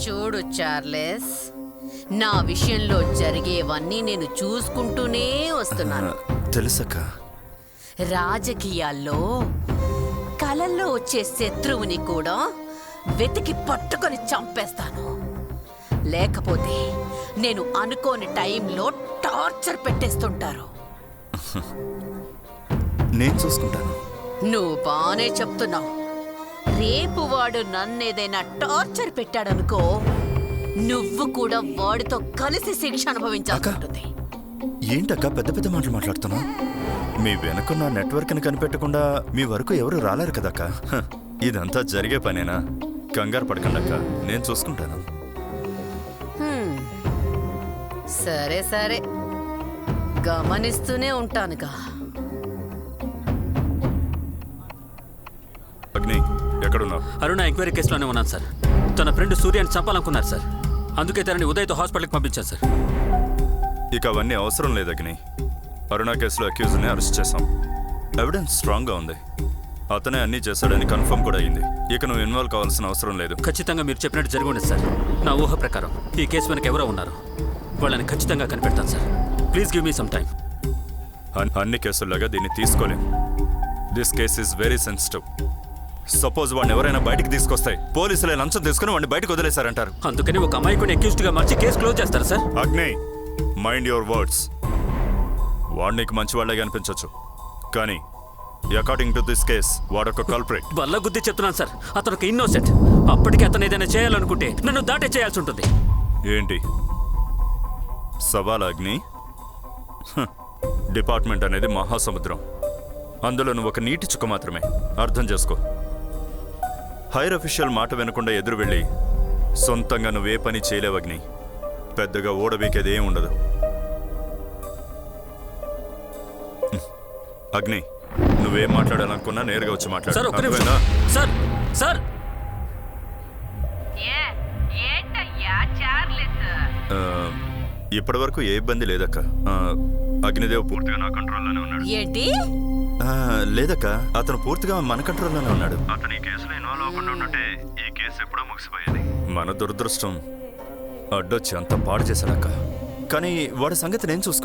చూడు చార్లెస్, నా విషయంలో జరిగేవన్నీ నేను చూసుకుంటూనే వస్తున్నాను. తెలుసక్క. రాజకీయాల్లో కలల్లో వచ్చే శత్రువుని కూడా వెతికి పట్టుకొని చంపేస్తాను. లేకపోతే నేను అనుకోని టైంలో టార్చర్ పెట్టేస్తుంటారు. నేను చూసుకుంటాను. నువ్వు బానే చెప్తున్నావు. రేపు వాడు నన్నేదైనా టార్చర్ పెట్టాడనుకో, నువ్వు కూడా వాడితో కలిసి శిక్ష అనుభవించాల్సి ఉంటుంది. ఏంటక్క పెద్ద పెద్ద మాటలు మాట్లాడుతున్నావు? మీ వెనుకున్న నెట్వర్క్ని కనిపెట్టకుండా మీ వరకు ఎవరు రాలేరు కదక్క. ఇదంతా జరిగే పనేనా? కంగారు పడకండి అక్క, నేను చూసుకుంటాను. సరే సరే, గమనిస్తూనే ఉంటానుగా. అగ్ని, ఎక్కడున్నావు? అరుణ ఎంక్వైరీ కేసులోనే ఉన్నాను సార్. తన ఫ్రెండ్ సూర్యాన్ని చంపాలనుకున్నారు సార్. అందుకే తనని ఉదయ్తో హాస్పిటల్కి పంపించాను సార్. ఇక అవన్నీ అవసరం లేదు అగ్ని. అరుణ కేసులో అక్యూజ్ని అరెస్ట్ చేశాం. ఎవిడెన్స్ స్ట్రాంగ్గా ఉంది. అతనే అన్నీ చేశాడని కన్ఫర్మ్ కూడా అయింది. ఇక నువ్వు ఇన్వాల్వ్ కావాల్సిన అవసరం లేదు. ఖచ్చితంగా మీరు చెప్పినట్టు జరిగి ఉండదు సార్. నా ఊహ ప్రకారం ఈ కేసు వెనక ఎవరో ఉన్నారు. వాళ్ళని ఖచ్చితంగా కనిపెడతాను sir. Please give me some time. అన్ని కేసుల్లాగా దీన్ని తీసుకోలేం. This case is very sensitive. Suppose వాడిని ఎవరైనా బయటికి తీసుకొస్తాయి, పోలీసులే లంచం తీసుకుని వాడిని బయటకు వదిలేశారంటారు. అందుకని ఒక అమాయకుని అక్యూజ్డ్గా మార్చి కేసు క్లోజ్ చేస్తారు సార్. అగ్ని, మైండ్ యువర్ వర్డ్స్. వాడు నీకు మంచి వాళ్ళగా అనిపించవచ్చు, కానీ అకార్డింగ్ టు దిస్ కేస్ వాడొక కల్ప్రిట్. వల్ల గుద్ది చెప్తున్నాను సార్. అతను ఒక ఇన్నోసెంట్. అప్పటికి అతను ఏదైనా చేయాలనుకుంటే నన్ను దాటే చేయాల్సి ఉంటుంది. ఏంటి సవాల్ అగ్ని? డిపార్ట్మెంట్ అనేది మహాసముద్రం. అందులో నువ్వు ఒక నీటి చుక్క మాత్రమే. అర్థం చేసుకో. హైర్ అఫీషియల్ మాట వినకుండా ఎదురు వెళ్ళి సొంతంగా నువ్వే పని చేయలేవు అగ్ని. పెద్దగా ఓడబీకేది ఏం ఉండదు. అగ్ని, నువ్వేం మాట్లాడాలనుకున్నా నేరుగా వచ్చి సార్ ఒక్క నిమిషం. మాట్లాడు. సార్ సార్ ఇప్పటి వరకు ఏ ఇబ్బంది లేదక్క. అగ్నిదేవ్ పూర్తిగా నా కంట్రోల్లోనే ఉన్నాడు. ఏంటి? లేదక్క, అతను పూర్తిగా మన కంట్రోల్లోనే ఉన్నాడు. అతను ఈ కేసులో ఇన్వాల్వ్ అవ్వకుండా ఉంటే ఈ కేసు ఎప్పుడో ముగిసిపోయేది. మన దురదృష్టం అడ్డొచ్చి అంత పాడు చేశాడక్క. కానీ వాడి సంగతి నేను చూసుకున్నాను.